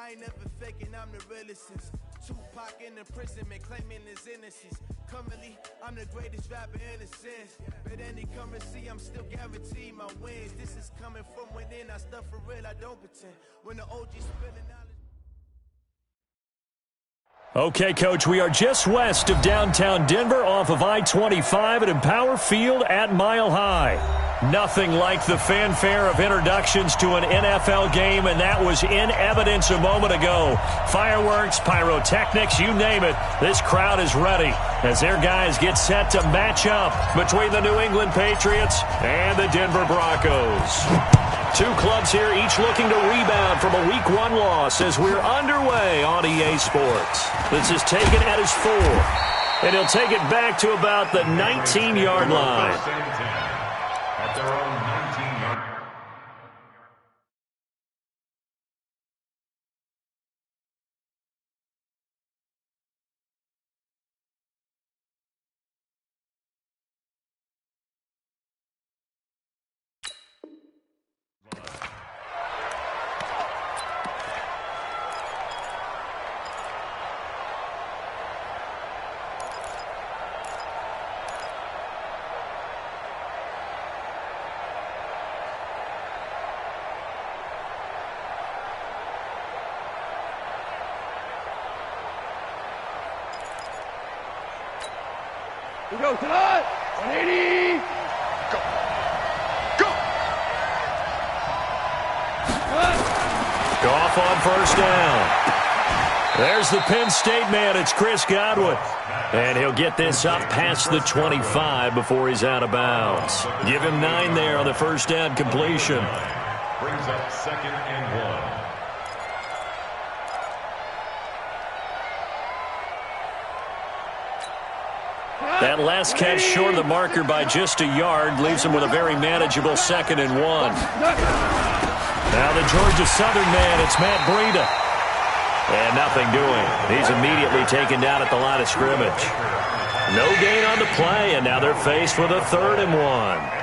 I ain't never faking, I'm the realest since Tupac in imprisonment, claiming his innocence. Currently, I'm the greatest rapper in a sense. But any currency, I'm still guaranteed my wins. This is coming from within, I stuff for real, I don't pretend. When the OG spilling knowledge. Okay, Coach, we are just west of downtown Denver off of I-25 at Empower Field at Mile High. Nothing like the fanfare of introductions to an NFL game, and that was in evidence a moment ago. Fireworks, pyrotechnics, you name it. This crowd is ready as their guys get set to match up between the New England Patriots and the Denver Broncos. Two clubs here, each looking to rebound from a Week 1 loss as we're underway on EA Sports. This is taken at his 4, and he'll take it back to about the 19-yard line. At their own 19-yard. We go tonight. 180. Go. Go. Goff on first down. There's the Penn State man. It's Chris Godwin. And he'll get this up past the 25 before he's out of bounds. Give him 9 there on the first down completion. Brings up 2nd and 1. That last catch short of the marker by just a yard leaves him with a very manageable 2nd and 1. Now the Georgia Southern man, it's Matt Breida. And nothing doing. He's immediately taken down at the line of scrimmage. No gain on the play, and now they're faced with a 3rd and 1.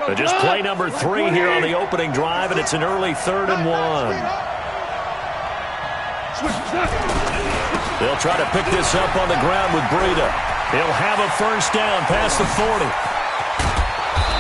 But just play number 3 here on the opening drive, and it's an early 3rd and 1. They'll try to pick this up on the ground with Breida. He'll have a first down past the 40.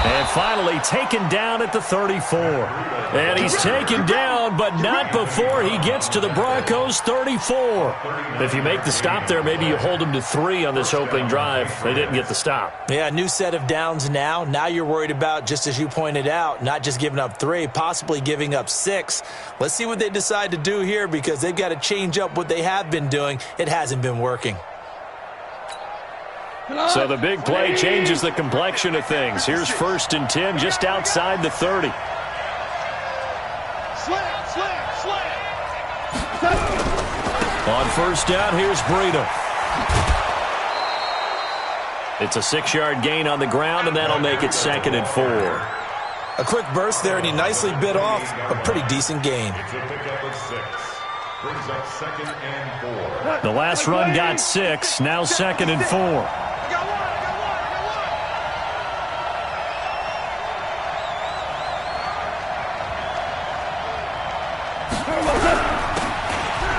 And finally taken down at the 34. And he's taken down, but not before he gets to the Broncos' 34. If you make the stop there, maybe you hold him to 3 on this opening drive. They didn't get the stop. Yeah, new set of downs now. Now you're worried about, just as you pointed out, not just giving up 3, possibly giving up 6. Let's see what they decide to do here, because they've got to change up what they have been doing. It hasn't been working. So the big play changes the complexion of things. Here's 1st and 10 just outside the 30. On first down, here's Breida. It's a 6-yard gain on the ground, and that'll make it 2nd and 4. A quick burst there, and he nicely bit off a pretty decent gain. It's a pickup of 6. Brings up 2nd and 4. The last run got 6, now 2nd and 4.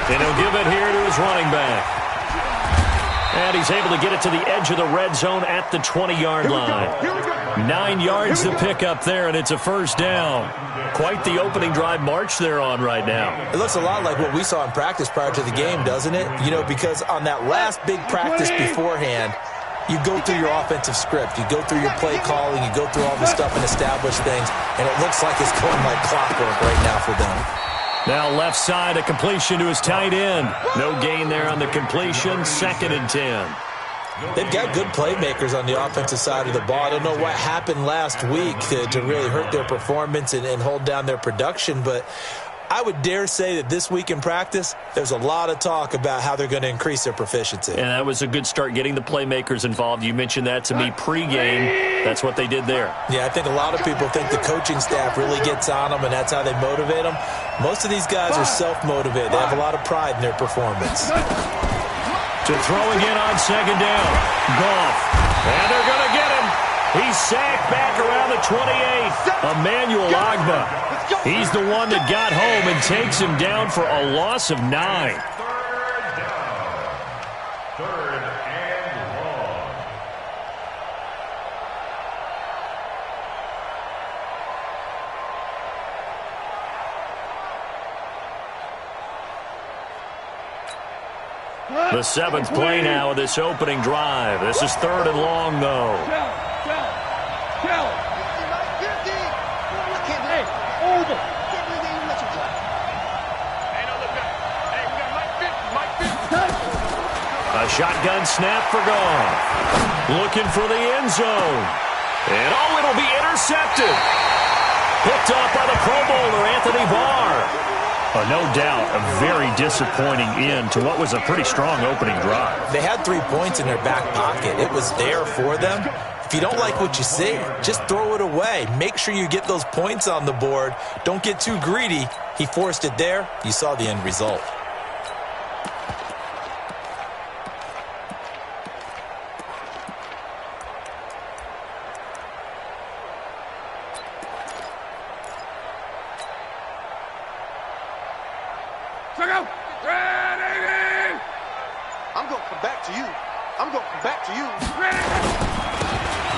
And he'll give it here to his running back. And he's able to get it to the edge of the red zone at the 20-yard line. 9 yards to pick up there, and it's a first down. Quite the opening drive march they're on right now. It looks a lot like what we saw in practice prior to the game, doesn't it? You know, because on that last big practice beforehand, you go through your offensive script. You go through your play calling. You go through all this stuff and establish things, and it looks like it's going like clockwork right now for them. Now left side, a completion to his tight end. No gain there on the completion, 2nd and 10. They've got good playmakers on the offensive side of the ball. I don't know what happened last week to really hurt their performance and hold down their production, but I would dare say that this week in practice, there's a lot of talk about how they're going to increase their proficiency. And that was a good start, getting the playmakers involved. You mentioned that to me pregame. That's what they did there. Yeah, I think a lot of people think the coaching staff really gets on them, and that's how they motivate them. Most of these guys are self-motivated. They have a lot of pride in their performance. To throw again on 2nd down. Goff. And they're going to get him. He's sacked back around the 28. Emmanuel Agba. He's the one that got home and takes him down for a loss of 9. Third down. Third and long. The 7th play now of this opening drive. This is 3rd and long, though. A shotgun snap for Goff. Looking for the end zone. And, oh, it'll be intercepted. Picked off by the Pro Bowler, Anthony Barr. No doubt a very disappointing end to what was a pretty strong opening drive. They had 3 points in their back pocket. It was there for them. If you don't like what you see, just throw it away. Make sure you get those points on the board. Don't get too greedy. He forced it there. You saw the end result. I'm going to come back to you. I'm going to come back to you.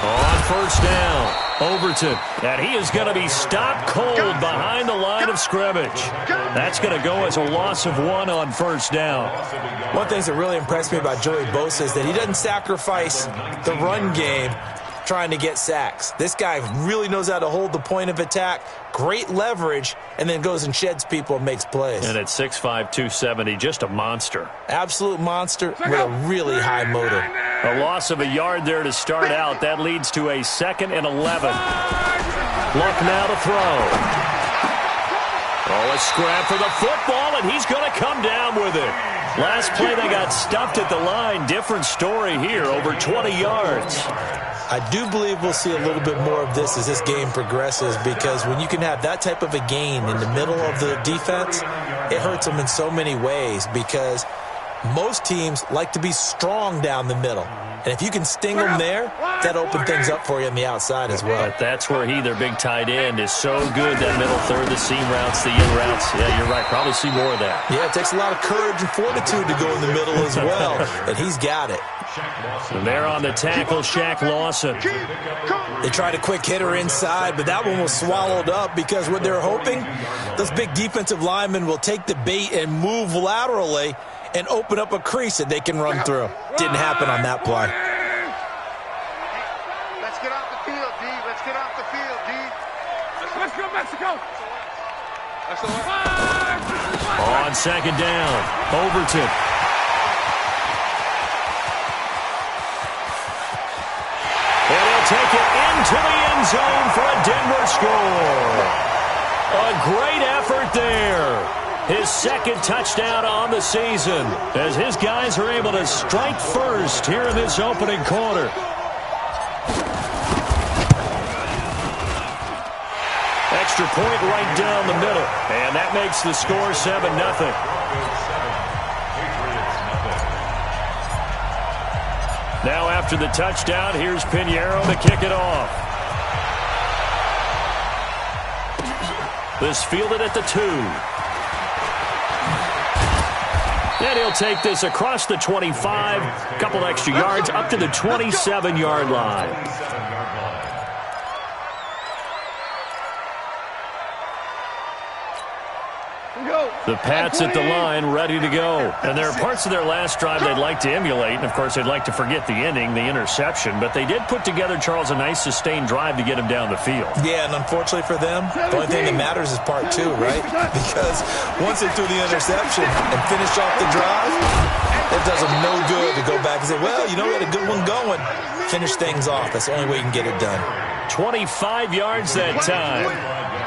On first down, Overton. And he is going to be stopped cold behind the line of scrimmage. That's going to go as a loss of 1 on first down. One of the things that really impressed me about Joey Bosa is that he doesn't sacrifice the run game trying to get sacks. This guy really knows how to hold the point of attack, great leverage, and then goes and sheds people and makes plays. And at 6'5", 270, just a monster. Absolute monster with a really high motor. A loss of a yard there to start out. That leads to a 2nd and 11. Luck now to throw. Oh, a scrap for the football, and he's going to come down with it. Last play, they got stuffed at the line. Different story here, over 20 yards. I do believe we'll see a little bit more of this as this game progresses, because when you can have that type of a gain in the middle of the defense, it hurts them in so many ways, because most teams like to be strong down the middle. And if you can sting them there, that opens things up for you on the outside as well. But that's where he, their big tight end, is so good, that middle third, the seam routes, the in routes. Yeah, you're right. Probably see more of that. Yeah, it takes a lot of courage and fortitude to go in the middle as well, and he's got it. And there on the tackle, Shaq Lawson. They tried a quick hitter inside, but that one was swallowed up, because what they're hoping, those big defensive linemen will take the bait and move laterally and open up a crease that they can run through. Didn't happen on that play. Let's get off the field, D. Let's get off the field, D. Let's go, Mexico. On 2nd down, Overton. And he'll take it into the end zone for a Denver score. A great effort there. His 2nd touchdown on the season, as his guys are able to strike first here in this opening quarter. Extra point right down the middle, and that makes the score 7-0. Now after the touchdown, here's Pinheiro to kick it off. This fielded at the 2. And he'll take this across the 25, a couple extra yards, up to the 27-yard line. The Pats at the line, ready to go. And there are parts of their last drive they'd like to emulate. And, of course, they'd like to forget the ending, the interception. But they did put together, Charles, a nice sustained drive to get him down the field. Yeah, and unfortunately for them, the only thing that matters is part 2, right? Because once they threw the interception and finished off the drive, it does them no good to go back and say, well, you know, we had a good one going. Finish things off. That's the only way you can get it done. 25 yards that time.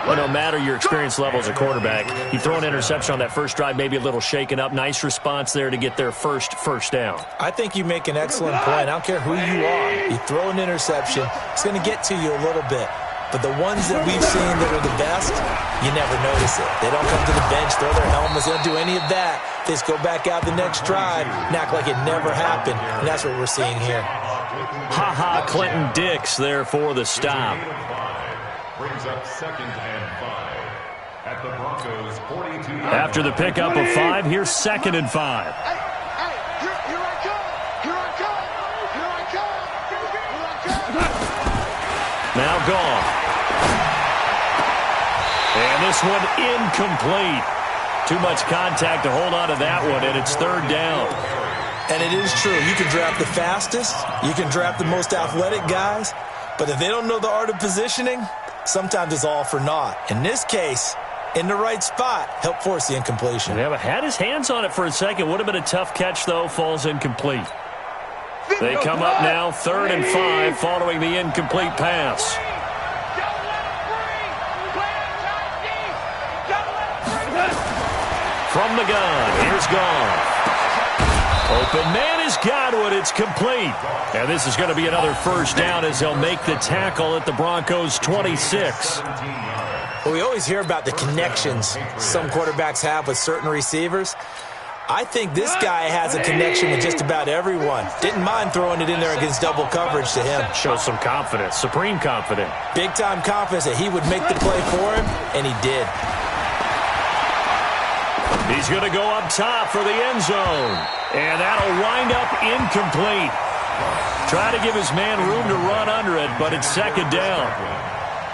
Well, no matter your experience level as a quarterback, you throw an interception on that first drive, maybe a little shaken up. Nice response there to get their first down. I think you make an excellent point. I don't care who you are. You throw an interception, it's going to get to you a little bit. But the ones that we've seen that are the best, you never notice it. They don't come to the bench, throw their helmets, they don't do any of that. They just go back out the next drive and act like it never happened. And that's what we're seeing here. Ha-ha Clinton Dix there for the stop. Brings up 2nd and 5 at the Broncos 42. After the pickup of 5, here's 2nd and 5. Hey, here I come. Here I come. Here I come. Here I come. Now gone. And this one incomplete. Too much contact to hold on to that one, and it's 3rd down. And it is true. You can draft the fastest. You can draft the most athletic guys. But if they don't know the art of positioning, sometimes it's all for naught. In this case, in the right spot, help force the incompletion. Yeah, but had his hands on it for a second. Would have been a tough catch, though. Falls incomplete. They come up now, 3rd and 5, following the incomplete pass. From the gun, here's Goff. Open man has got it. It's complete. And this is going to be another 1st down as they'll make the tackle at the Broncos' 26. Well, we always hear about the connections some quarterbacks have with certain receivers. I think this guy has a connection with just about everyone. Didn't mind throwing it in there against double coverage to him. Shows some confidence, supreme confidence. Big-time confidence that he would make the play for him, and he did. He's going to go up top for the end zone. And that'll wind up incomplete. Try to give his man room to run under it, but it's 2nd down.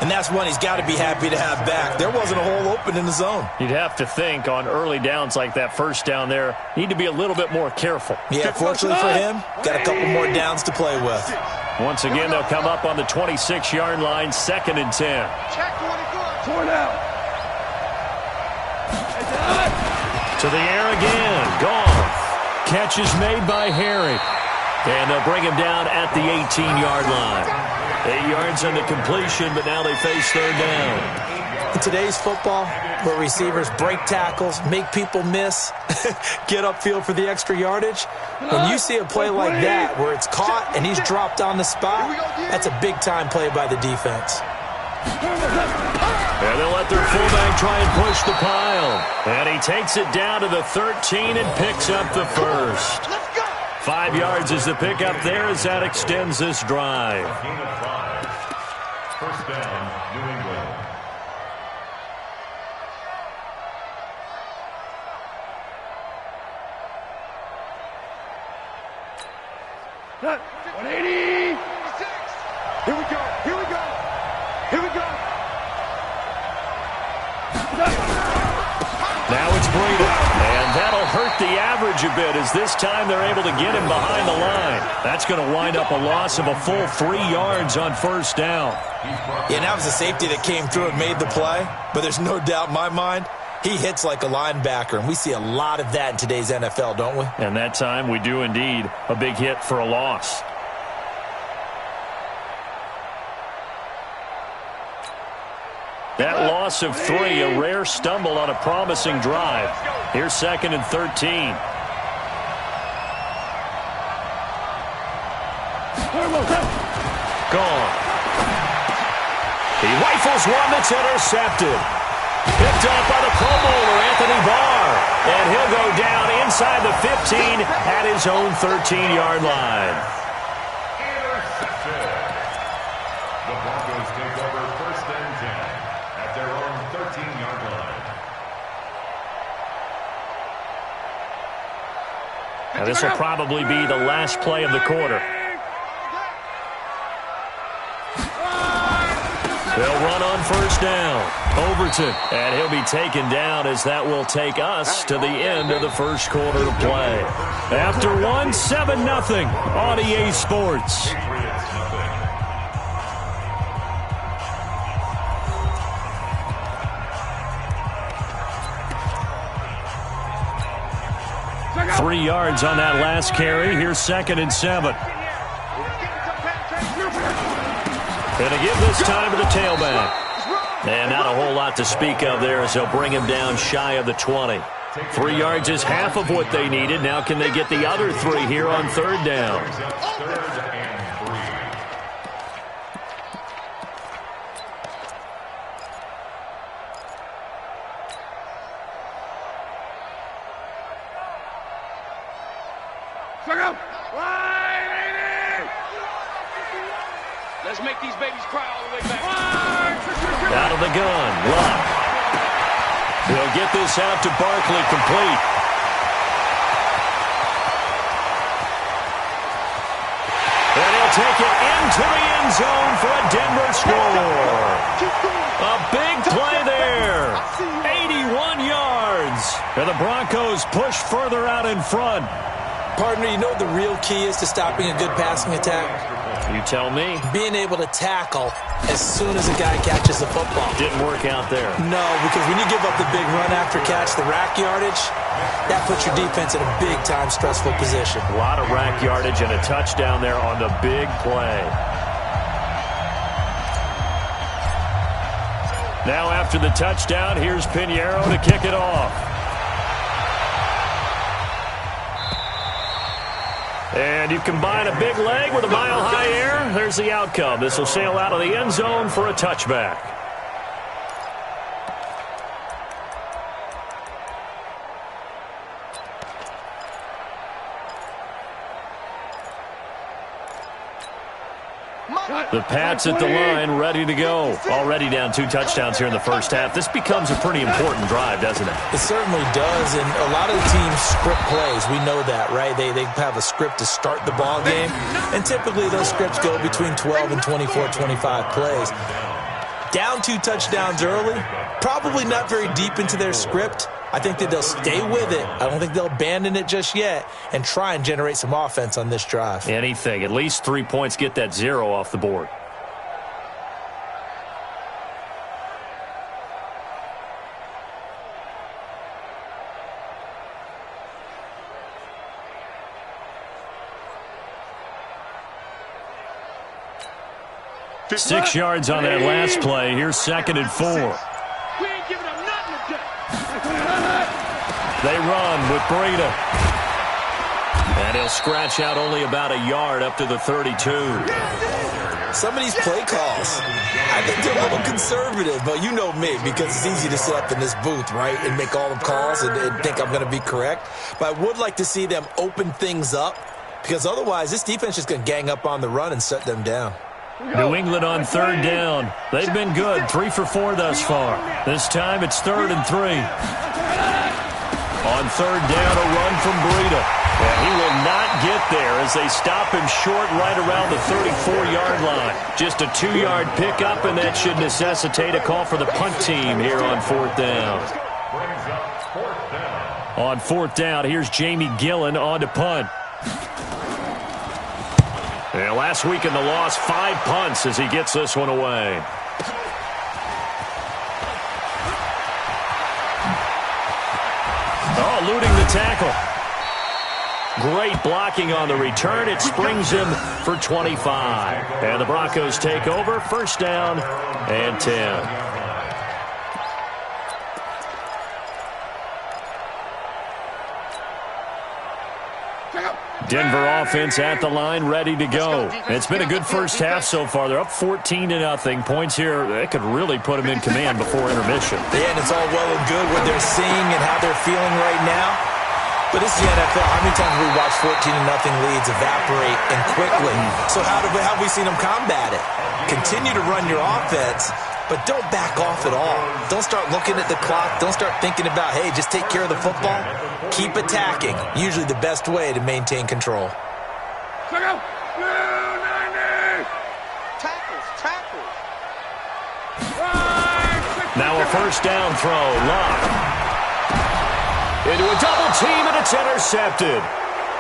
And that's one he's got to be happy to have back. There wasn't a hole open in the zone. You'd have to think on early downs like that 1st down there, need to be a little bit more careful. Yeah, fortunately for him, got a couple more downs to play with. Once again, they'll come up on the 26-yard line, 2nd and 10. Check 24. 4 down. To the air again. Goff. Catch is made by Harry. And they'll bring him down at the 18-yard line. 8 yards on the completion, but now they face 3rd down. In today's football, where receivers break tackles, make people miss, get upfield for the extra yardage, when you see a play like that where it's caught and he's dropped on the spot, that's a big-time play by the defense. And they'll let their fullback try and push the pile. And he takes it down to the 13 and picks up the 1st. 5 yards is the pickup there as that extends this drive. 1st down, New England. Cut. 180. Here we go. Here we go. Here we go. Now it's Breida, and that'll hurt the average a bit as this time they're able to get him behind the line. That's going to wind up a loss of a full 3 yards on 1st down. Yeah, and that was a safety that came through and made the play, but there's no doubt in my mind he hits like a linebacker, and we see a lot of that in today's NFL, don't we? And that time we do indeed. A big hit for a loss. That loss of 3, a rare stumble on a promising drive. Here's 2nd and 13. Gone. He rifles one that's intercepted. Picked up by the Pro Bowler, Anthony Barr. And he'll go down inside the 15 at his own 13-yard line. The Broncos take over 1st and 10 at their own 13-yard line. Now this will probably be the last play of the quarter. They'll run on 1st down. Overton, and he'll be taken down as that will take us to the end of the 1st quarter of play. After 1, 7-0 on EA Sports. Three yards on that last carry. Here's 2nd and 7. Going to give this time to the tailback. And not a whole lot to speak of there as they'll bring him down shy of the 20. 3 yards is half of what they needed. Now can they get the other 3 here on 3rd down? 3rd and 3. Check out. 180. Let's make these babies cry all the way back. Out of the gun, Luck. He'll get this out to Barkley, complete. And he'll take it into the end zone for a Denver score. A big play there. 81 yards. And the Broncos push further out in front. Partner, you know what the real key is to stopping a good passing attack? You tell me. Being able to tackle as soon as a guy catches the football. Didn't work out there. No, because when you give up the big run after catch, the rack yardage, that puts your defense in a big-time stressful position. A lot of rack yardage and a touchdown there on the big play. Now after the touchdown, here's Pinheiro to kick it off. And you combine a big leg with a mile-high air, there's the outcome. This will sail out of the end zone for a touchback. The Pats at the line, ready to go. Already down 2 touchdowns here in the first half. This becomes a pretty important drive, doesn't it? It certainly does, and a lot of the teams script plays. We know that, right? They have a script to start the ball game, and typically those scripts go between 12 and 24, 25 plays. Down 2 touchdowns early, probably not very deep into their script. I think that they'll stay with it. I don't think they'll abandon it just yet and try and generate some offense on this drive. Anything. At least 3 points, get that 0 off the board. Six yards on that last play. Here's 2nd and 4. We ain't giving up nothing today. They run with Breida. And he'll scratch out only about a yard up to the 32. Some of these play calls, I think they're a little conservative, but you know me, because it's easy to sit up in this booth, right, and make all the calls and think I'm going to be correct. But I would like to see them open things up, because otherwise this defense is going to gang up on the run and shut them down. New England on 3rd down. They've been good, 3 for 4 thus far. This time it's 3rd and 3. On 3rd down, a run from Breida. And he will not get there as they stop him short right around the 34-yard line. Just a 2-yard pickup, and that should necessitate a call for the punt team here on 4th down. On 4th down, here's Jamie Gillen on to punt. And last week in the loss, 5 punts as he gets this one away. Oh, eluding the tackle. Great blocking on the return. It springs him for 25. And the Broncos take over. 1st down and 10. Denver offense at the line, ready to go. It's been a good first half so far. They're up 14-0. Points here, they could really put them in command before intermission. Yeah, and it's all well and good what they're seeing and how they're feeling right now. But this is the NFL. How many times have we watched 14-0 leads evaporate and quickly? So how have we seen them combat it? Continue to run your offense, but don't back off at all. Don't start looking at the clock. Don't start thinking about, hey, just take care of the football. Keep attacking. Usually the best way to maintain control. Tackles. Now a 1st down throw. Lock. Into a double team, and it's intercepted.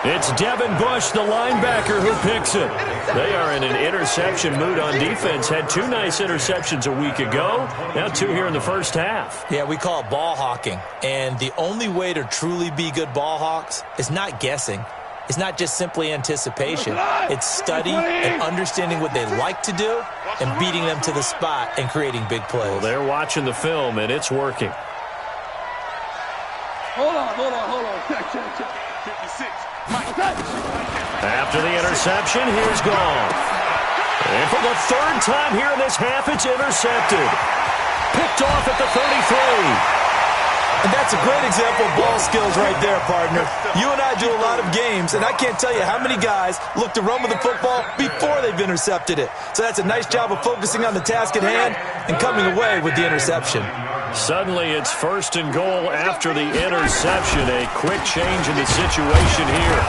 It's Devin Bush, the linebacker, who picks it. They are in an interception mood on defense. Had 2 nice interceptions a week ago. Now 2 here in the first half. Yeah, we call it ball hawking. And the only way to truly be good ball hawks is not guessing. It's not just simply anticipation. It's study and understanding what they like to do and beating them to the spot and creating big plays. Well, they're watching the film, and it's working. Hold on. Check. 56. After the interception, here's Goff. And for the 3rd time here in this half, it's intercepted. Picked off at the 33. And that's a great example of ball skills right there, partner. You and I do a lot of games, and I can't tell you how many guys look to run with the football before they've intercepted it. So that's a nice job of focusing on the task at hand and coming away with the interception. Suddenly it's 1st and goal after the interception. A quick change in the situation here.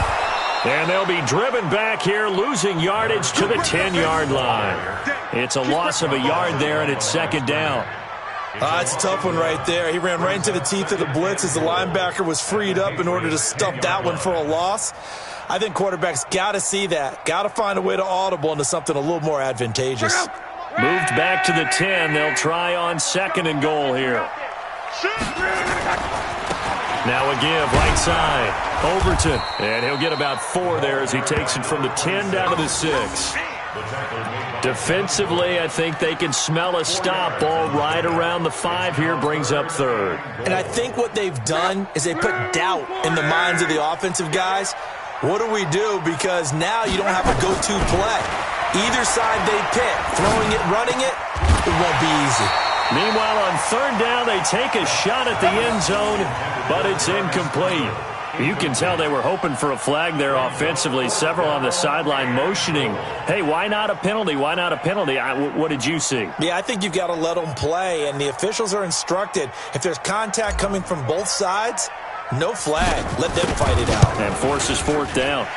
And they'll be driven back here, losing yardage to the 10-yard line. It's a loss of a yard there, and it's 2nd down. It's a tough one right there. He ran right into the teeth of the blitz as the linebacker was freed up in order to stump that one for a loss. I think quarterbacks got to see that. Got to find a way to audible into something a little more advantageous. Moved back to the 10. They'll try on 2nd and goal here. Now a give, right side. Overton. And he'll get about 4 there as he takes it from the 10 down to the 6. Defensively, I think they can smell a stop. Ball right around the 5 here, brings up 3rd. And I think what they've done is they put doubt in the minds of the offensive guys. What do we do? Because now you don't have a go-to play. Either side they pick, throwing it, running it, it won't be easy. Meanwhile, on 3rd down, they take a shot at the end zone, but it's incomplete. You can tell they were hoping for a flag there offensively. Several on the sideline motioning, hey, why not a penalty? Why not a penalty? What did you see? Yeah, I think you've got to let them play, and the officials are instructed. If there's contact coming from both sides, no flag. Let them fight it out. And forces 4th down.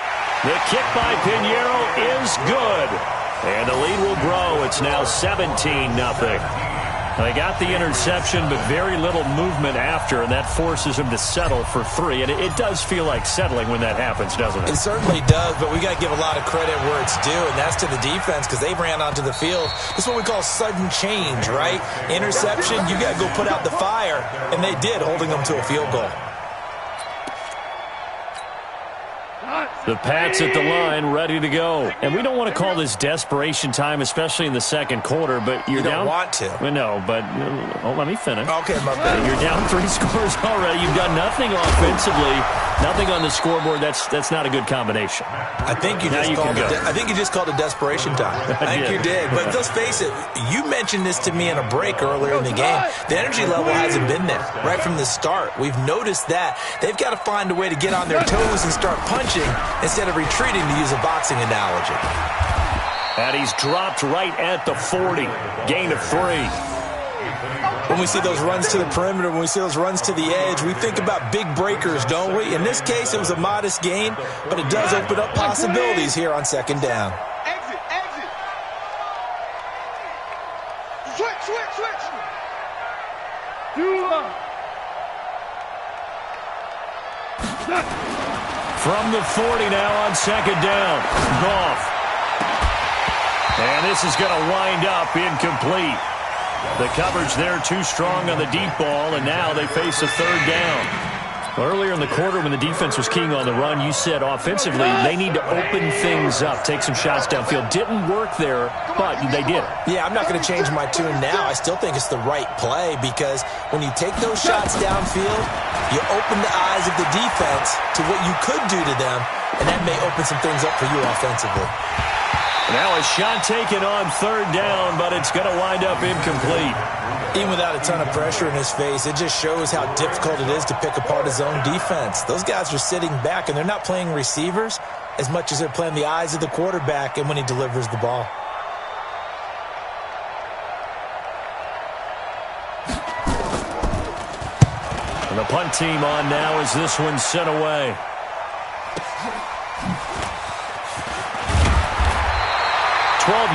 The kick by Pinheiro is good. And the lead will grow. It's now 17-0. They got the interception, but very little movement after, and that forces him to settle for 3. And it does feel like settling when that happens, doesn't it? It certainly does, but we got to give a lot of credit where it's due, and that's to the defense because they ran onto the field. This is what we call sudden change, right? Interception, you got to go put out the fire, and they did, holding them to a field goal. The Pats at the line, ready to go. And we don't want to call this desperation time, especially in the 2nd quarter, but you're down. You don't want to. No, but let me finish. Okay, my bad. You're down 3 scores already. You've got nothing offensively, nothing on the scoreboard. That's not a good combination. I think you just called it desperation time. I think you did. But let's face it, you mentioned this to me in a break earlier in the game. The energy level hasn't been there right from the start. We've noticed that. They've got to find a way to get on their toes and start punching instead of retreating, to use a boxing analogy. And he's dropped right at the 40. Gain of 3. When we see those runs to the perimeter, when we see those runs to the edge, we think about big breakers, don't we? In this case, it was a modest gain, but it does open up possibilities here on 2nd down. Exit. Switch. From the 40 now on 2nd down. Goff. And this is going to wind up incomplete. The coverage there too strong on the deep ball, and now they face a 3rd down. Earlier in the quarter when the defense was keying on the run, you said offensively they need to open things up, take some shots downfield. Didn't work there, but they did it. Yeah, I'm not going to change my tune now. I still think it's the right play because when you take those shots downfield, you open the eyes of the defense to what you could do to them, and that may open some things up for you offensively. Now a shot taken on 3rd down, but it's going to wind up incomplete. Even without a ton of pressure in his face, it just shows how difficult it is to pick apart his own defense. Those guys are sitting back, and they're not playing receivers as much as they're playing the eyes of the quarterback and when he delivers the ball. And the punt team on now as this one's sent away.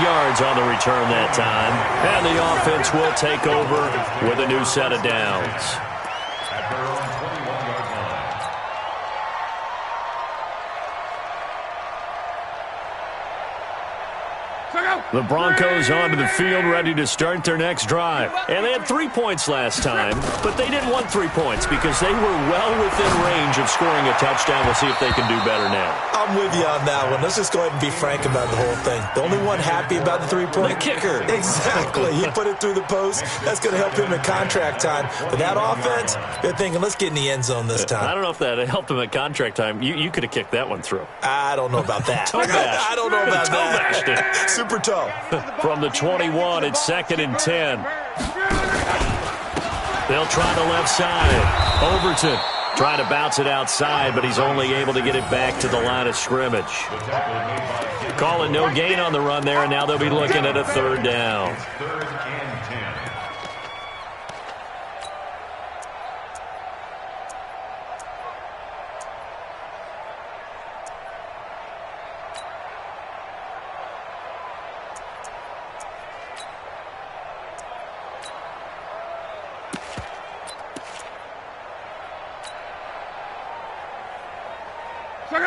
Yards on the return that time, and the offense will take over with a new set of downs. At their own 21-yard line. The Broncos onto the field, ready to start their next drive. And they had 3 points last time, but they didn't want 3 points because they were well within range of scoring a touchdown. We'll see if they can do better now. I'm with you on that one. Let's just go ahead and be frank about the whole thing. The only one happy about the 3-point? The kicker. Exactly. He put it through the post. That's going to help him in contract time. But that offense, they're thinking, let's get in the end zone this time. I don't know if that helped him at contract time. You could have kicked that one through. I don't know about that. I don't know about that. Super toe. From the 21, it's 2nd and 10. They'll try the left side. Overton trying to bounce it outside, but he's only able to get it back to the line of scrimmage. Calling no gain on the run there, and now they'll be looking at a third down. Third and 10.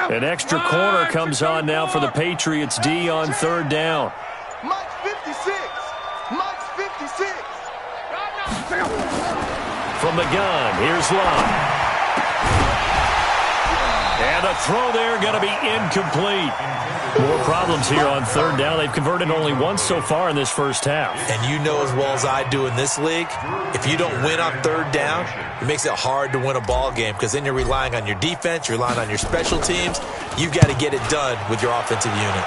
An extra corner comes on now for the Patriots D on third down. Mike's 56. Mike's 56. From the gun, here's Love. And a throw there going to be incomplete. More problems here on third down. They've converted only once so far in this first half. And you know as well as I do in this league, if you don't win on third down, it makes it hard to win a ball game because then you're relying on your defense, you're relying on your special teams. You've got to get it done with your offensive unit.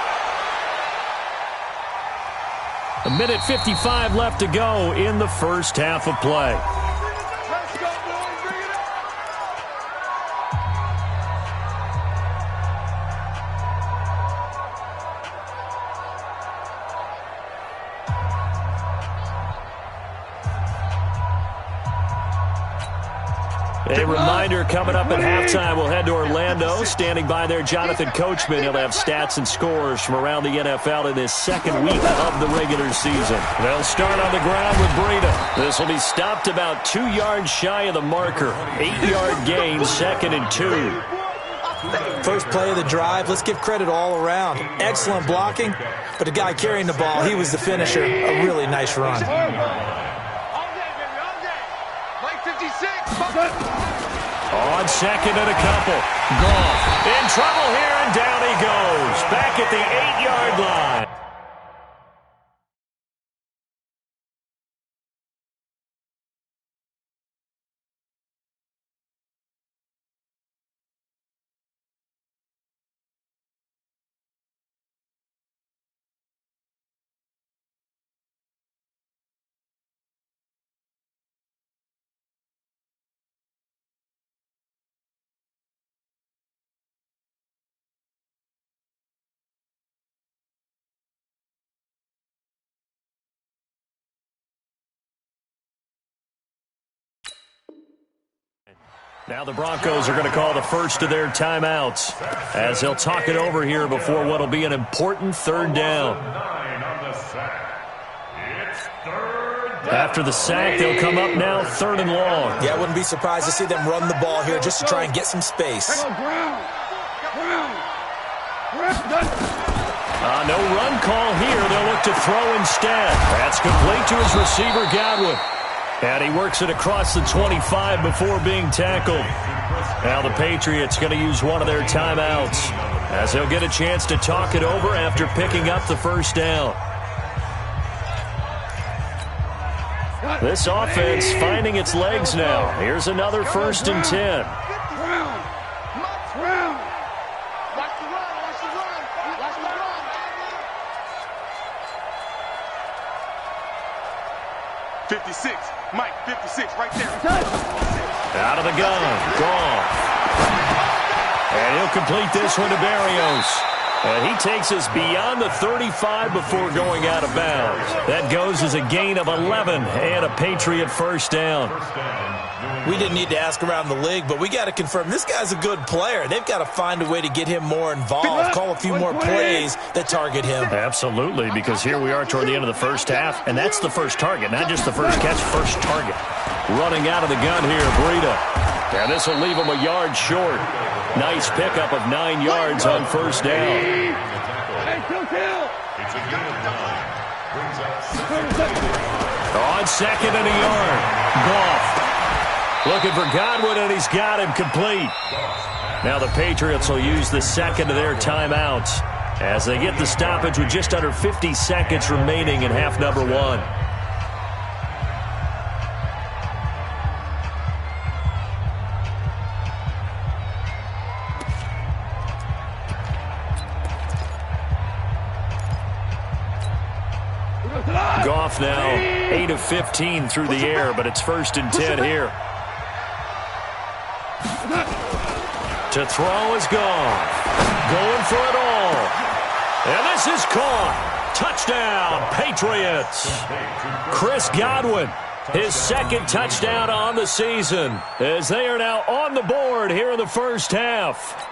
A minute 55 left to go in the first half of play. Let's go, boys. Bring it up. A reminder coming up at halftime, we'll head to Orlando. Standing by there, Jonathan Coachman. He'll have stats and scores from around the NFL in this second week of the regular season. They'll start on the ground with Breida. This will be stopped about 2 yards shy of the marker. 8-yard gain, 2nd and 2. First play of the drive, let's give credit all around. Excellent blocking, but the guy carrying the ball, he was the finisher. A really nice run. All day, baby, all day. Mike 56. On second and a couple. Goff in trouble here, and down he goes. Back at the 8-yard line. Now the Broncos are going to call the first of their timeouts as they'll talk it over here before what will be an important third down. After the sack, they'll come up now 3rd and long. Yeah, I wouldn't be surprised to see them run the ball here just to try and get some space. No run call here. They'll look to throw instead. That's complete to his receiver, Godwin. And he works it across the 25 before being tackled. Now the Patriots going to use one of their timeouts as they'll get a chance to talk it over after picking up the first down. This offense finding its legs now. Here's another 1st and 10. Mike, 56, right there. Out of the gun, Goff. And he'll complete this one to Berrios. And he takes us beyond the 35 before going out of bounds. That goes as a gain of 11 and a Patriot first down. We didn't need to ask around the league, but we got to confirm this guy's a good player. They've got to find a way to get him more involved, call a few more plays that target him. Absolutely, because here we are toward the end of the first half, and that's the first target, not just the first catch, first target. Running out of the gun here, Breida. And this will leave him a yard short. Nice pickup of 9 yards on first down. It's a gain of 9. Brings up 2nd. On 2nd and a yard. Goff looking for Godwin, and he's got him complete. Now the Patriots will use the second of their timeouts as they get the stoppage with just under 50 seconds remaining in half number 1. Goff now 8 of 15 through the air, but it's 1st and 10 here. To throw is Goff. Going for it all. And this is caught. Touchdown, Patriots. Chris Godwin, his 2nd touchdown on the season, as they are now on the board here in the first half.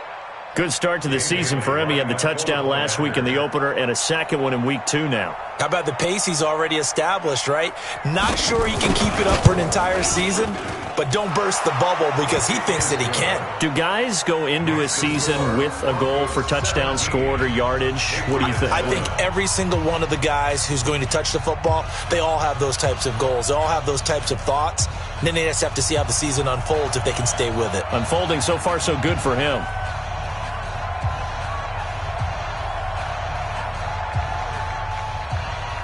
Good start to the season for him. He had the touchdown last week in the opener and a 2nd one in week 2 now. How about the pace he's already established, right? Not sure he can keep it up for an entire season, but don't burst the bubble because he thinks that he can. Do guys go into a season with a goal for touchdowns scored or yardage? What do you think? I think every single one of the guys who's going to touch the football, they all have those types of goals. They all have those types of thoughts. And then they just have to see how the season unfolds if they can stay with it. Unfolding so far so good for him.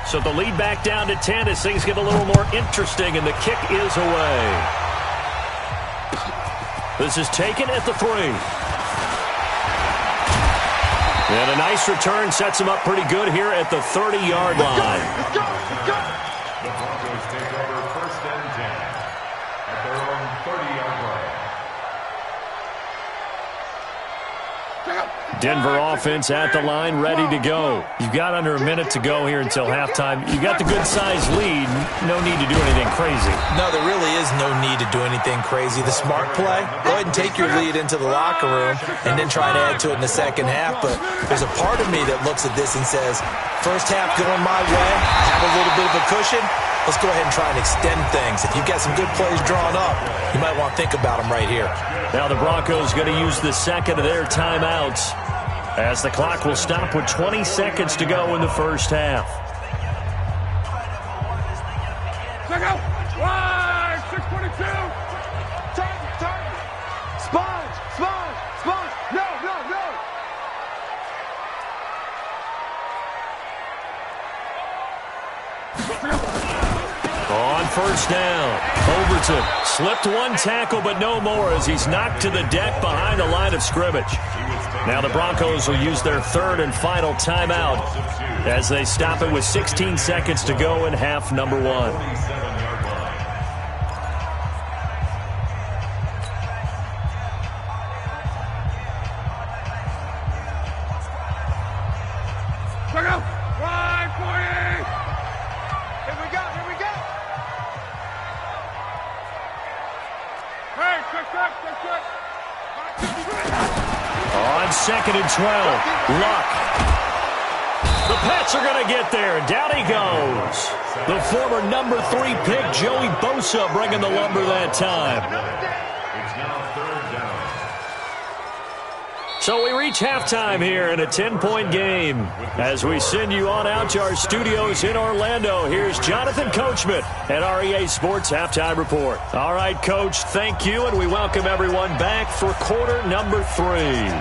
So the lead back down to 10 as things get a little more interesting, and the kick is away. This is taken at the 3. And a nice return sets him up pretty good here at the 30-yard line. The Broncos take over 1st and 10 at their own 30-yard line. Denver offense at the line, ready to go. You've got under a minute to go here until halftime. You got the good-sized lead. No need to do anything crazy. No, there really is no need to do anything crazy. The smart play, go ahead and take your lead into the locker room and then try to add to it in the second half. But there's a part of me that looks at this and says, first half going my way, have a little bit of a cushion. Let's go ahead and try and extend things. If you've got some good plays drawn up, you might want to think about them right here. Now the Broncos going to use the 2nd of their timeouts as the clock will stop with 20 seconds to go in the first half. Check out. 6:22. Time. Sponge. No. On first down, Overton slipped one tackle, but no more as he's knocked to the deck behind the line of scrimmage. Now the Broncos will use their 3rd and final timeout as they stop it with 16 seconds to go in half number 1. Check out. 5:40. Here we go. Hey, check. On 2nd and 12, Luck. The Pats are going to get there. Down he goes. The former number 3 pick, Joey Bosa, bringing the lumber that time. It's now 3rd down. So we reach halftime here in a 10-point game. As we send you on out to our studios in Orlando, here's Jonathan Coachman at REA Sports Halftime Report. All right, Coach, thank you, and we welcome everyone back for quarter number 3.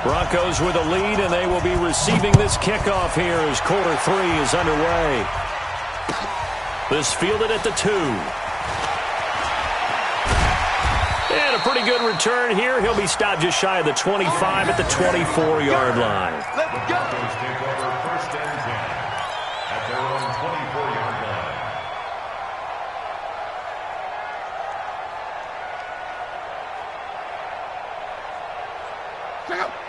Broncos with a lead, and they will be receiving this kickoff here as quarter 3 is underway. This fielded at the 2. And a pretty good return here. He'll be stopped just shy of the 25 at the 24-yard line. The Broncos take over 1st and 10 at their own 24-yard line.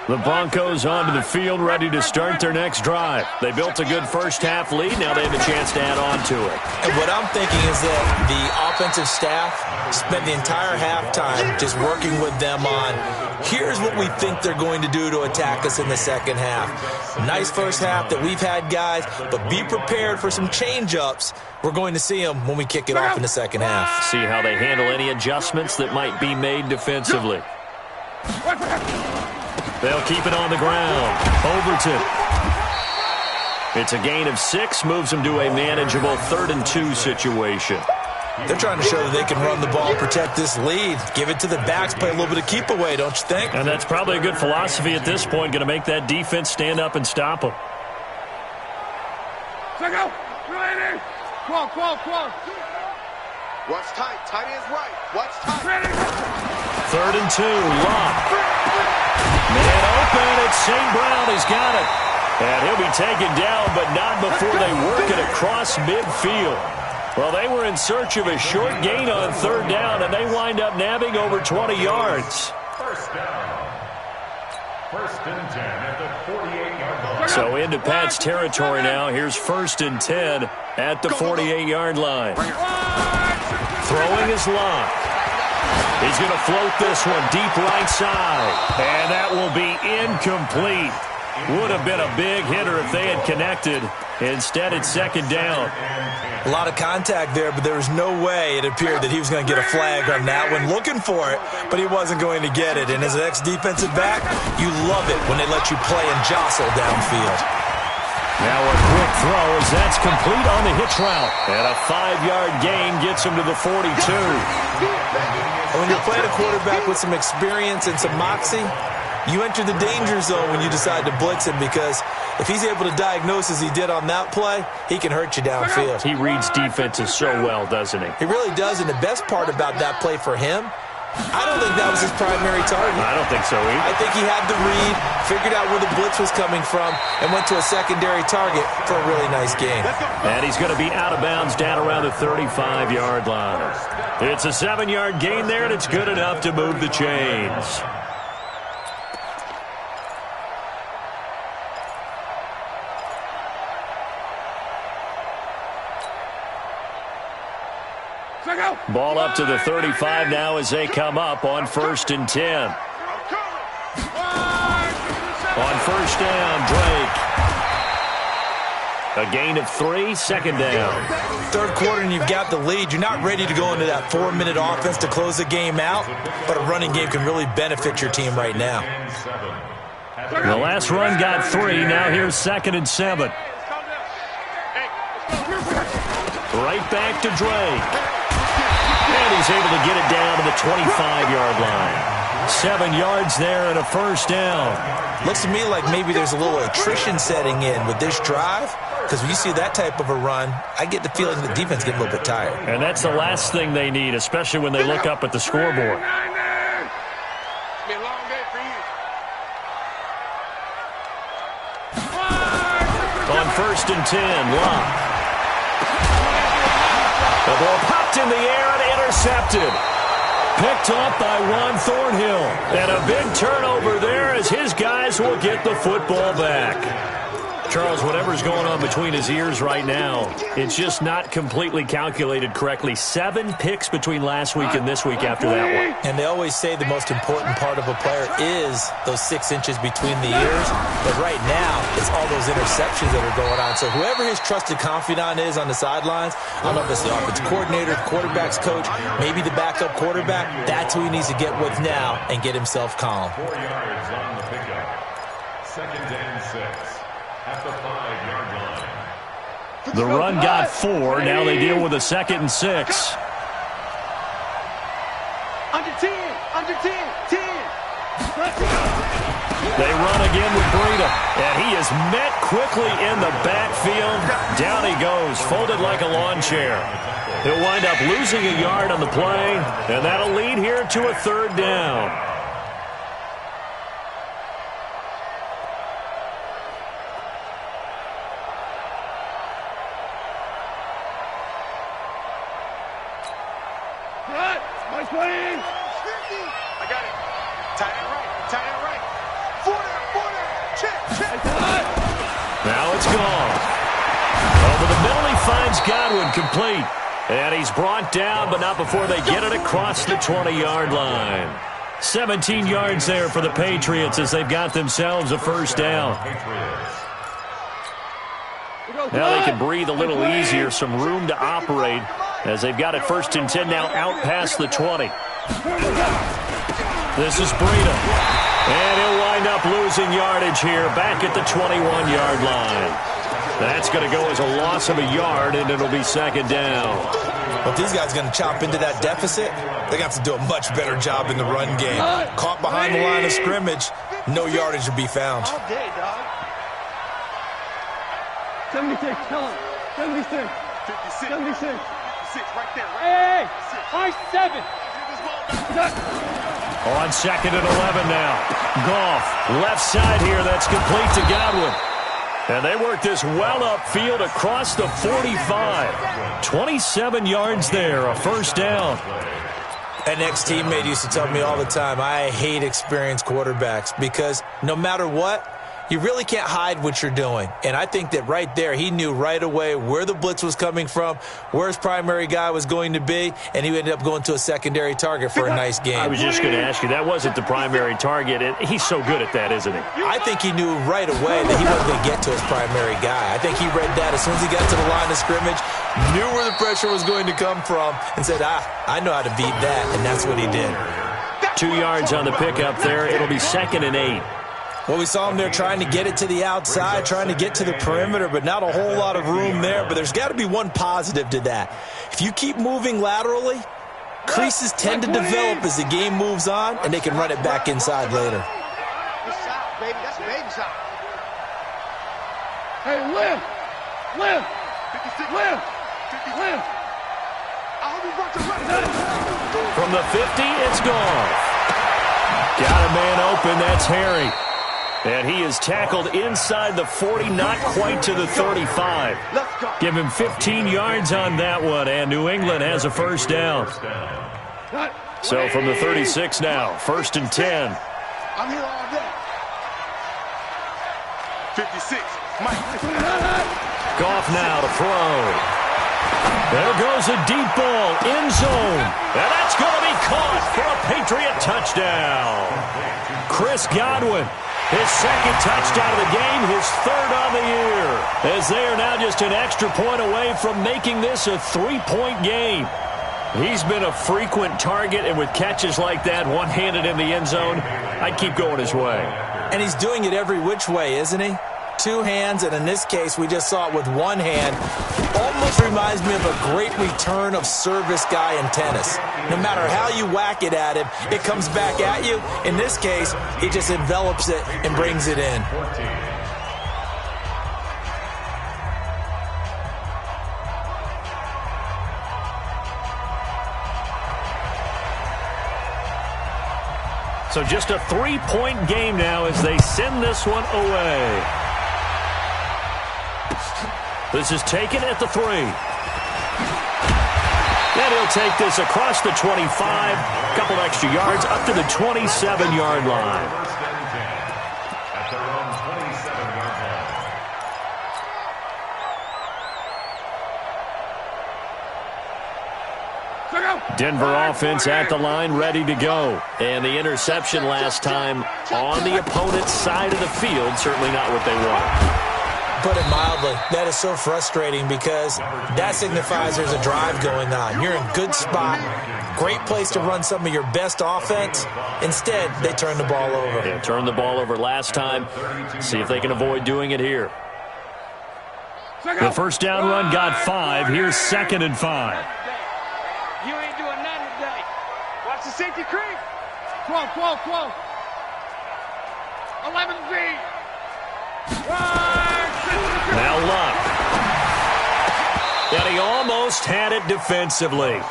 The Broncos onto the field, ready to start their next drive. They built a good first half lead. Now they have a chance to add on to it. And what I'm thinking is that the offensive staff spent the entire halftime just working with them on, here's what we think they're going to do to attack us in the second half. Nice first half that we've had, guys, but be prepared for some change-ups. We're going to see them when we kick it off in the second half. See how they handle any adjustments that might be made defensively. They'll keep it on the ground. Overton. It's a gain of 6, moves them to a manageable 3rd and 2 situation. They're trying to show that they can run the ball, protect this lead, give it to the backs, play a little bit of keep away, don't you think? And that's probably a good philosophy at this point, going to make that defense stand up and stop them. Check out. Ready. Qual. Watch tight. Tight is right. Watch tight. Ready. 3rd and 2, Luck. Man open, it's St. Brown. He's got it. And he'll taken down, but not before they work it across midfield. Well, they were in search of a short gain on third down, and they wind up nabbing over 20 yards. First down. First and 10 at the 48-yard line. So into Pat's territory now. Here's 1st and 10 at the 48-yard line. Throwing his lock. He's going to float this one deep right side. And that will be incomplete. Would have been a big hitter if they had connected. Instead, it's 2nd down. A lot of contact there, but there was no way it appeared that he was going to get a flag on that one. Looking for it, but he wasn't going to get it. And as an ex-defensive back, you love it when they let you play and jostle downfield. Now a quick throw as that's complete on the hitch route. And a 5-yard gain gets him to the 42. When you're playing a quarterback with some experience and some moxie, you enter the danger zone when you decide to blitz him, because if he's able to diagnose as he did on that play, he can hurt you downfield. He reads defenses so well, doesn't he? He really does, and the best part about that play for him, I don't think that was his primary target. I don't think so either. I think he had the read, figured out where the blitz was coming from, and went to a secondary target for a really nice gain. And he's going to be out of bounds down around the 35-yard line. It's a 7-yard gain there, and it's good enough to move the chains. Ball up to the 35 now as they come up on 1st and 10. On 1st down, Drake. A gain of 3, 2nd down. Third quarter and you've got the lead. You're not ready to go into that 4-minute offense to close the game out, but a running game can really benefit your team right now. The last run got 3. Now here's 2nd and 7. Right back to Drake. And he's able to get it down to the 25-yard line. 7 yards there and a 1st down. Looks to me like maybe there's a little attrition setting in with this drive, because when you see that type of a run, I get the feeling the defense getting a little bit tired. And that's the last thing they need, especially when they look up at the scoreboard. On 1st and 10, Locke. The ball popped in the air and intercepted. Picked off by Juan Thornhill. And a big turnover there as his guys will get the football back. Charles, whatever's going on between his ears right now, it's just not completely calculated correctly. 7 picks between last week and this week after that one. And they always say the most important part of a player is those 6 inches between the ears. But right now, it's all those interceptions that are going on. So whoever his trusted confidant is on the sidelines, I don't know if it's the offensive coordinator, quarterback's coach, maybe the backup quarterback, that's who he needs to get with now and get himself calm. 4 yards on the pickup. 2nd and 6. At the 5-yard line. The run got 4. Now they deal with a 2nd and 6. Under 10, under 10, 10. They run again with Breida, and he is met quickly in the backfield. Down he goes, folded like a lawn chair. He'll wind up losing a yard on the play, and that'll lead here to a 3rd down. I got it. Tight end right. Tight end right. 4 down. Check. Now it's gone. Over the middle, he finds Godwin complete. And he's brought down, but not before they get it across the 20-yard line. 17 yards there for the Patriots as they've got themselves a 1st down. Now they can breathe a little easier, some room to operate as they've got it 1st and 10 now out past the 20. This is Breida. And he'll wind up losing yardage here back at the 21-yard line. That's going to go as a loss of a yard, and it'll be 2nd down. Well, if these guys are going to chop into that deficit, they're going to have to do a much better job in the run game. Caught behind the line of scrimmage, no yardage to be found. All day, dog. 76, tell him. 76. 56. 76. 56, right there. Hey, high 7. On 2nd and 11 now. Goff, left side here, that's complete to Godwin. And they work this well upfield across the 45. 27 yards there, a first down. An ex-teammate used to tell me all the time, I hate experienced quarterbacks because no matter what, you really can't hide what you're doing. And I think that right there, he knew right away where the blitz was coming from, where his primary guy was going to be, and he ended up going to a secondary target for a nice game. I was just going to ask you, that wasn't the primary target. He's so good at that, isn't he? I think he knew right away that he wasn't going to get to his primary guy. I think he read that as soon as he got to the line of scrimmage, knew where the pressure was going to come from, and said, I know how to beat that, and that's what he did. 2 yards on the pickup there. It'll be 2nd and 8. Well, we saw him there trying to get it to the outside, trying to get to the perimeter, but not a whole lot of room there. But there's got to be one positive to that. If you keep moving laterally, creases tend to develop as the game moves on, and they can run it back inside later. Inside, baby. That's baby side. Hey, Lim! 56. Lim! I hope you brought your weapon. From the 50, it's gone. Got a man open. That's Harry. And he is tackled inside the 40, not quite to the 35. Give him 15 yards on that one, and New England has a first down. So from the 36 now, 1st and 10. I'm here all day. 56. Goff now to throw. There goes a deep ball, end zone. And that's going to be caught for a Patriot touchdown. Chris Godwin. His 2nd touchdown of the game, his 3rd on the year. As they are now just an extra point away from making this a 3-point game. He's been a frequent target, and with catches like that, one-handed in the end zone, I'd keep going his way. And he's doing it every which way, isn't he? 2 hands, and in this case, we just saw it with 1 hand. Almost reminds me of a great return of service guy in tennis. No matter how you whack it at him, it comes back at you. In this case, he just envelops it and brings it in. So just a 3-point game now as they send this one away. This is taken at the 3. And he'll take this across the 25. Couple extra yards up to the 27-yard line. At their own 27-yard line. Denver offense at the line, ready to go. And the interception last time on the opponent's side of the field, certainly not what they wanted. Put it mildly, that is so frustrating because that signifies there's a drive going on. You're in good spot, great place to run some of your best offense. Instead, they turn the ball over. They turned the ball over last time. See if they can avoid doing it here. The first down run got 5. Here's 2nd and 5. You ain't doing nothing today. Watch the safety creep. Quo. 11 feet. Now Luck. And he almost had it defensively.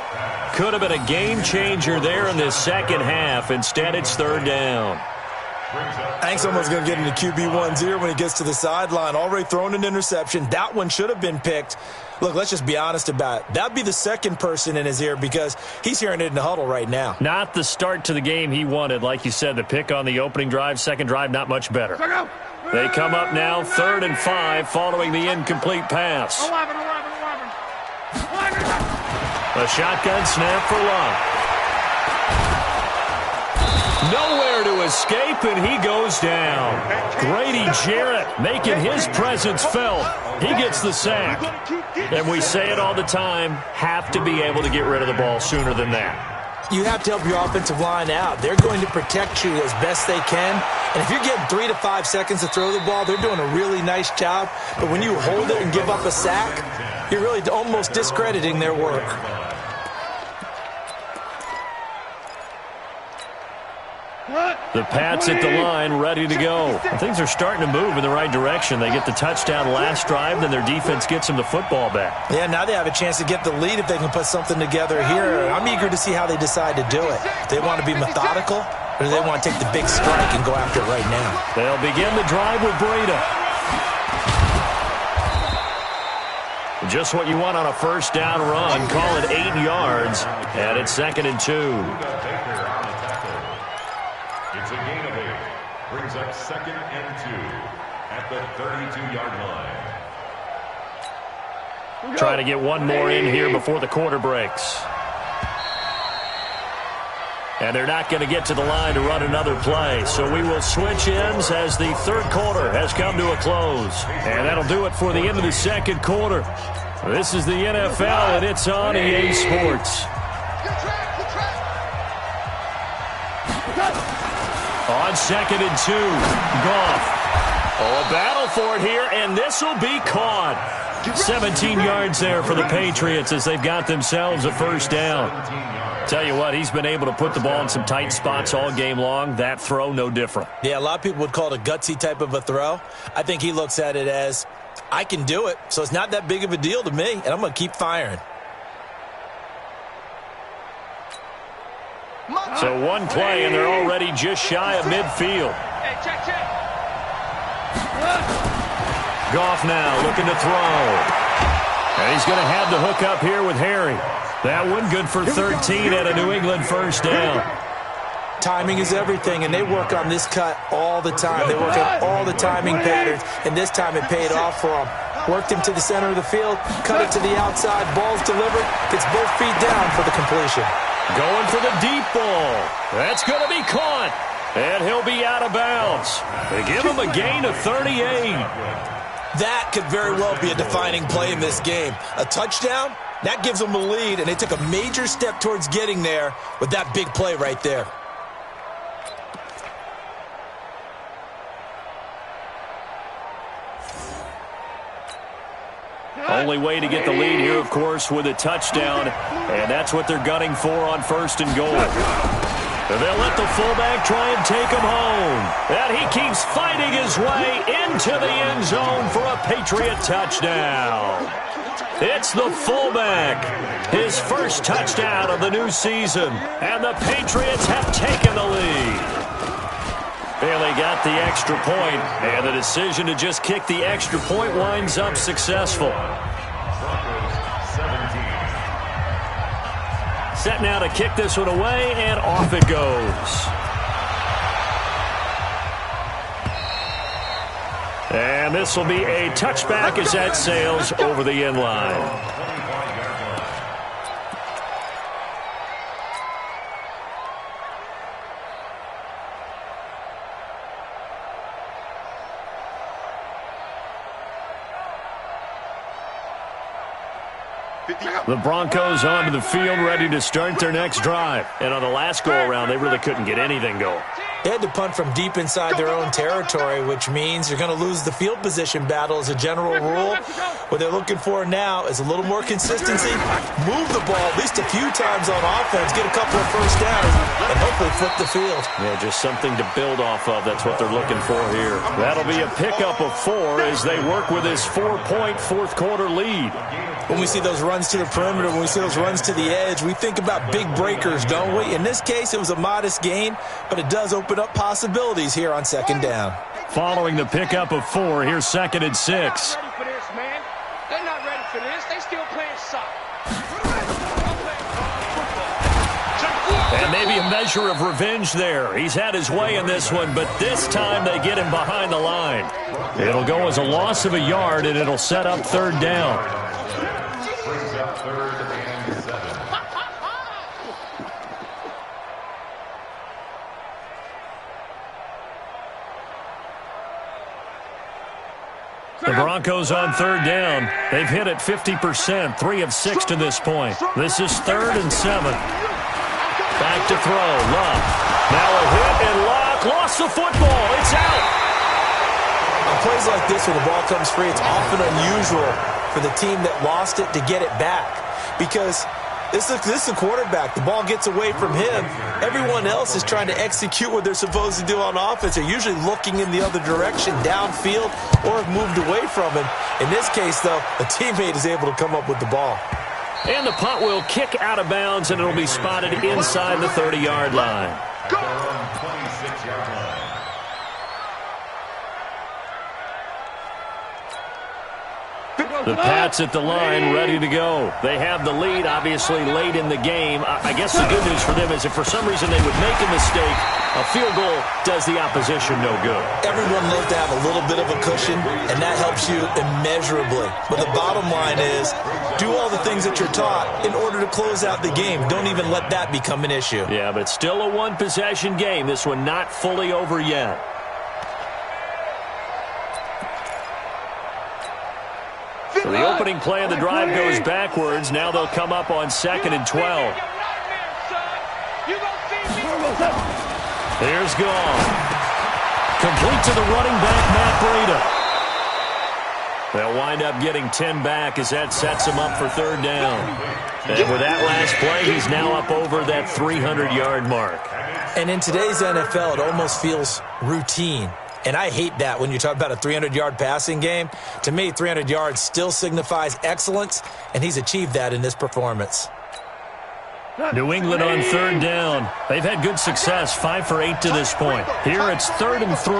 Could have been a game changer there in this second half. Instead, it's 3rd down. I think someone's going to get into QB1's ear when he gets to the sideline. Already thrown an interception. That one should have been picked. Look, let's just be honest about it. That would be the second person in his ear because he's hearing it in the huddle right now. Not the start to the game he wanted. Like you said, the pick on the opening drive, second drive, not much better. They come up now, 3rd and 5, following the incomplete pass. 11. A shotgun snap for Luck. Nowhere to escape, and he goes down. Grady Jarrett making his presence felt. He gets the sack. And we say it all the time, have to be able to get rid of the ball sooner than that. You have to help your offensive line out. They're going to protect you as best they can. And if you're getting 3 to 5 seconds to throw the ball, they're doing a really nice job. But when you hold it and give up a sack, you're really almost discrediting their work. The Pats at the line, ready to go. Things are starting to move in the right direction. They get the touchdown last drive, then their defense gets them the football back. Yeah, now they have a chance to get the lead if they can put something together here. I'm eager to see how they decide to do it. Do they want to be methodical, or do they want to take the big strike and go after it right now? They'll begin the drive with Breida. Just what you want on a first down run. Call it 8 yards, and it's 2nd and 2. It's a gain of 8. Brings up 2nd and 2 at the 32-yard line. Trying to get one more in here before the quarter breaks. And they're not going to get to the line to run another play. So we will switch ends as the third quarter has come to a close. And that'll do it for the end of the second quarter. This is the NFL, and it's on EA Sports. On 2nd and 2, Goff. Oh, a battle for it here, and this will be caught. 17 yards there for the Patriots as they've got themselves a first down. Tell you what, he's been able to put the ball in some tight spots all game long. That throw, no different. Yeah, a lot of people would call it a gutsy type of a throw. I think he looks at it as, I can do it, so it's not that big of a deal to me, and I'm going to keep firing. So one play, and they're already just shy of midfield. Hey, check. Goff now looking to throw. And he's going to have the hook up here with Harry. That one good for 13 at a New England first down. Timing is everything, and they work on this cut all the time. They work on all the timing patterns, and this time it paid off for them. Worked him to the center of the field, cut it to the outside, ball's delivered, gets both feet down for the completion. Going for the deep ball. That's going to be caught, and he'll be out of bounds. They give him a gain of 38. That could very well be a defining play in this game. A touchdown, that gives them a lead, and they took a major step towards getting there with that big play right there. Only way to get the lead here, of course, with a touchdown, and that's what they're gunning for on 1st and goal. They'll let the fullback try and take him home. And he keeps fighting his way into the end zone for a Patriot touchdown. It's the fullback, his first touchdown of the new season, and the Patriots have taken the lead. Bailey got the extra point, and the decision to just kick the extra point winds up successful. Set now to kick this one away, and off it goes. And this will be a touchback as that sails over the end line. The Broncos onto the field, ready to start their next drive. And on the last go-around, they really couldn't get anything going. They had to punt from deep inside their own territory, which means you're going to lose the field position battle as a general rule. What they're looking for now is a little more consistency, move the ball at least a few times on offense, get a couple of first downs, and hopefully flip the field. Yeah, just something to build off of. That's what they're looking for here. That'll be a pickup of 4 as they work with this 4-point fourth-quarter lead. When we see those runs to the perimeter, when we see those runs to the edge, we think about big breakers, don't we? In this case, it was a modest gain, but it does open up possibilities here on 2nd down. Following the pickup of 4, here's 2nd and 6. They're not ready for this, man. They're not ready for this. They still playing soccer. And maybe a measure of revenge there. He's had his way in this one, but this time they get him behind the line. It'll go as a loss of a yard, and it'll set up 3rd down. Brings up 3rd and 7. The Broncos on 3rd down. They've hit it 50%, 3 of 6 to this point. This is 3rd and 7. Back to throw, Luck. Now a hit, and Luck lost the football. It's out. On plays like this where the ball comes free, it's often unusual for the team that lost it to get it back, because this is the quarterback. The ball gets away from him. Everyone else is trying to execute what they're supposed to do on offense. They're usually looking in the other direction, downfield, or have moved away from him. In this case, though, a teammate is able to come up with the ball. And the punt will kick out of bounds, and it'll be spotted inside the 30-yard line. Go! 26-yard line. The Pats at the line, ready to go. They have the lead, obviously, late in the game. I guess the good news for them is if for some reason they would make a mistake, a field goal does the opposition no good. Everyone loves to have a little bit of a cushion, and that helps you immeasurably. But the bottom line is, do all the things that you're taught in order to close out the game. Don't even let that become an issue. Yeah, but still a one-possession game. This one not fully over yet. So the opening play of the drive goes backwards. Now they'll come up on 2nd and 12. Here's Gall. Complete to the running back, Matt Breida. They'll wind up getting 10 back as that sets him up for 3rd down. And with that last play, he's now up over that 300-yard mark. And in today's NFL, it almost feels routine. And I hate that when you talk about a 300-yard passing game. To me, 300 yards still signifies excellence, and he's achieved that in this performance. New England on 3rd down. They've had good success, 5 for 8 to this point. Here it's 3rd and 3.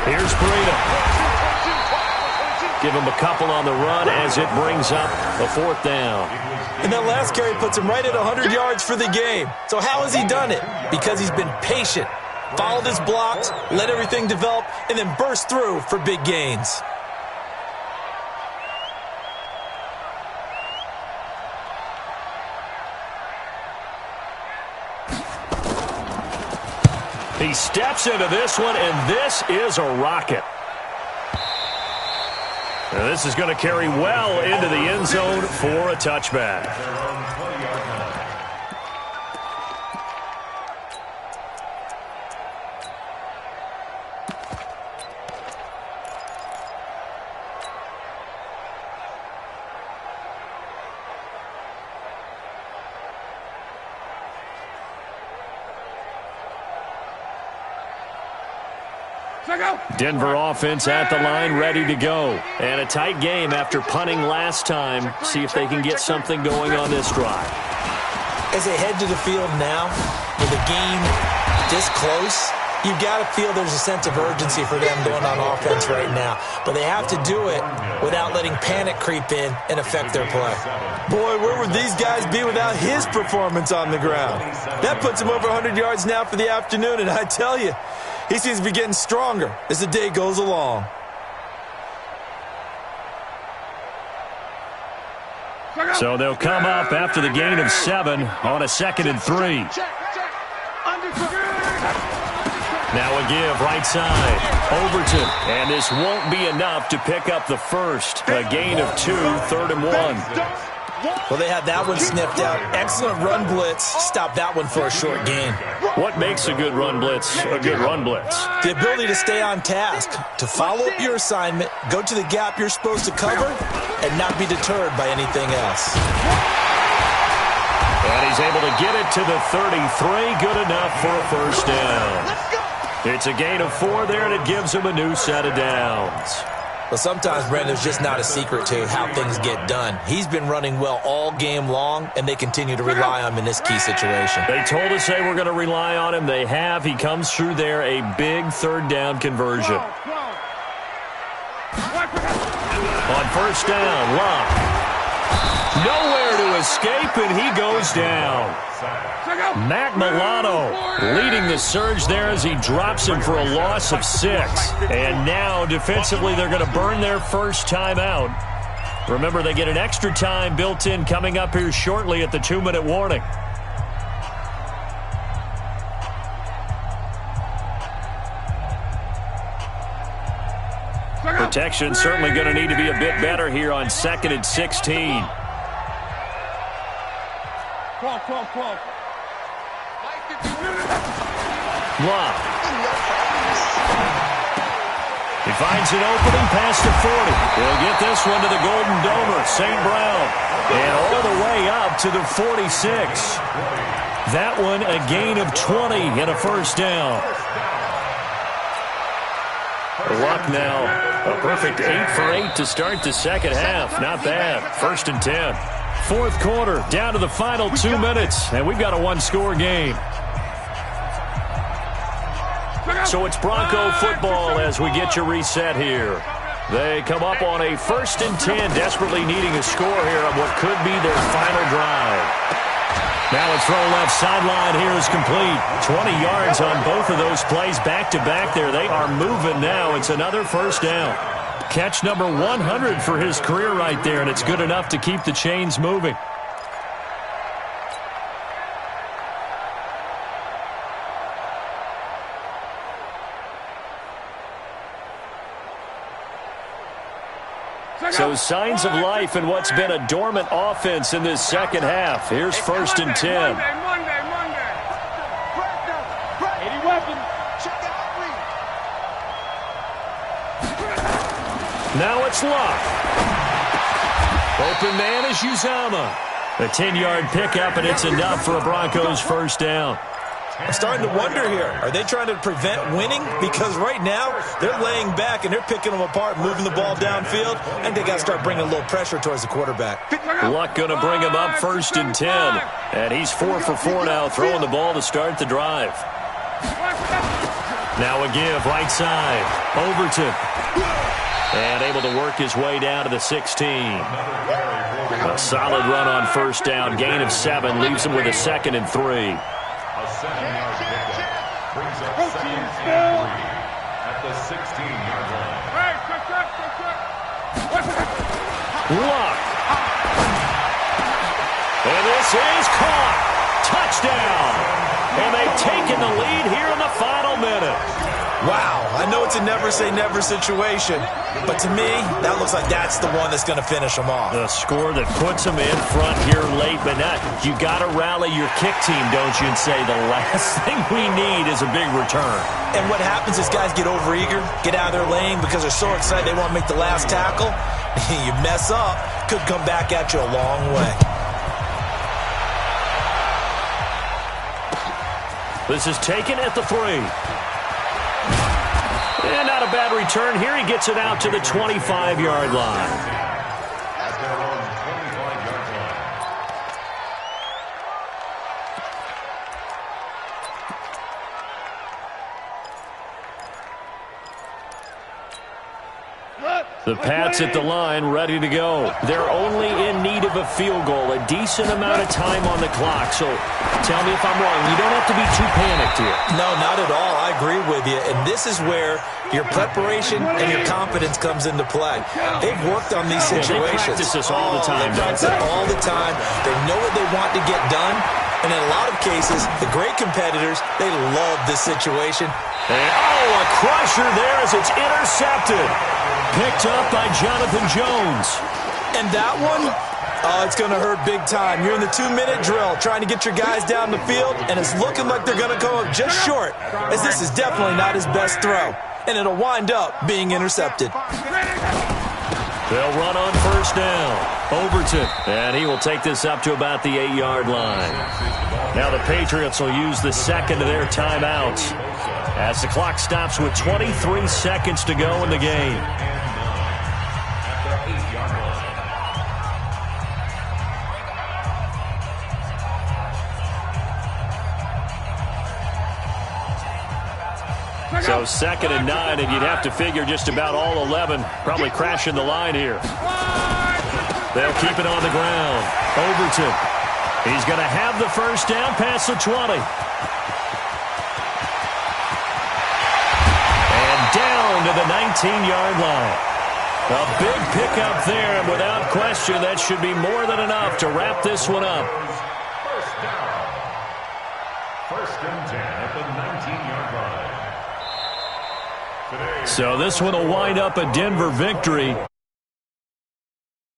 Here's Breida. Give him a couple on the run as it brings up a 4th down. And that last carry puts him right at 100 yards for the game. So how has he done it? Because he's been patient. Followed his blocks, let everything develop, and then burst through for big gains. He steps into this one, and this is a rocket. Now this is going to carry well into the end zone for a touchback. Denver offense at the line, ready to go. And a tight game after punting last time. See if they can get something going on this drive. As they head to the field now, with the game this close, you've got to feel there's a sense of urgency for them going on offense right now. But they have to do it without letting panic creep in and affect their play. Boy, where would these guys be without his performance on the ground? That puts him over 100 yards now for the afternoon, and I tell you, he seems to be getting stronger as the day goes along. So they'll come up after the gain of 7 on a 2nd and 3. Now a give right side. Overton. And this won't be enough to pick up the first. A gain of 2, 3rd and 1. Well, they had that one sniffed out. Excellent run blitz. Stop that one for a short gain. What makes a good run blitz a good run blitz? The ability to stay on task, to follow up your assignment, go to the gap you're supposed to cover, and not be deterred by anything else. And he's able to get it to the 33. Good enough for a first down. It's a gain of 4 there, and it gives him a new set of downs. Well, sometimes, Brent, there's just not a secret to how things get done. He's been running well all game long, and they continue to rely on him in this key situation. They told us they were going to rely on him. They have. He comes through there, a big 3rd down conversion. On first down, Love. Nowhere to escape, and he goes down. Matt Milano leading the surge there as he drops him for a loss of 6. And now, defensively, they're going to burn their first time out. Remember, they get an extra time built in coming up here shortly at the 2-minute warning. Protection certainly going to need to be a bit better here on 2nd and 16. Love. He finds an opening past the 40. He'll get this one to the Golden Domer, St. Brown. And all the way up to the 46. That one a gain of 20 and a first down. Luck now. A perfect 8 for 8 to start the second half. Not bad. 1st and 10. 4th quarter, down to the final 2 minutes, and we've got a 1-score game. So it's Bronco football as we get you reset here. They come up on a 1st and 10, desperately needing a score here on what could be their final drive. Now a throw left sideline here is complete. 20 yards on both of those plays back-to-back there. They are moving now. It's another first down. Catch number 100 for his career right there, and it's good enough to keep the chains moving. So signs of life in what's been a dormant offense in this second half. Here's 1st and 10. Monday. 80 weapons. Check out Reed. Now it's Luck. Open man is Uzama. A 10-yard pickup, and it's enough for a Broncos first down. I'm starting to wonder here, are they trying to prevent winning? Because right now, they're laying back and they're picking them apart, moving the ball downfield, and they got to start bringing a little pressure towards the quarterback. Luck going to bring him up 1st and 10. And he's 4 for 4 now, throwing the ball to start the drive. Now a give, right side. Overton. And able to work his way down to the 16. A solid run on first down, gain of 7, leaves him with a 2nd and 3. A 7-yard pickup brings up 2nd and 3 at the 16-yard line. Luck. And this is caught. Touchdown. And they've taken the lead here in the final minute. Wow, I know it's a never-say-never situation, but to me, that looks like that's the one that's going to finish them off. The score that puts them in front here late, but not. You got to rally your kick team, don't you, and say the last thing we need is a big return. And what happens is guys get overeager, get out of their lane because they're so excited they want to make the last tackle. You mess up, could come back at you a long way. This is taken at the 3. And not a bad return here. He gets it out to the 25-yard line. At their own 25-yard line. The Pats at the line, ready to go. They're only in need of a field goal, a decent amount of time on the clock. So tell me if I'm wrong. You don't have to be too panicked here. No, not at all. I agree with you. And this is where your preparation and your confidence comes into play. They've worked on these situations. They practice this all the time. They practice it all the time. They know what they want to get done. And in a lot of cases, the great competitors, they love this situation. And, a crusher there as it's intercepted. Picked up by Jonathan Jones. And that one, it's going to hurt big time. You're in the 2-minute drill trying to get your guys down the field, and it's looking like they're going to go up just short, as this is definitely not his best throw. And it'll wind up being intercepted. They'll run on first down. Overton, and he will take this up to about the 8-yard line. Now the Patriots will use the second of their timeouts as the clock stops with 23 seconds to go in the game. So 2nd and 9, and you'd have to figure just about all 11 probably crashing the line here. They'll keep it on the ground. Overton. He's going to have the first down past the 20. And down to the 19-yard line. A big pickup there, and without question, that should be more than enough to wrap this one up. First down. 1st and 10 at the 19-yard line. So this one will wind up a Denver victory.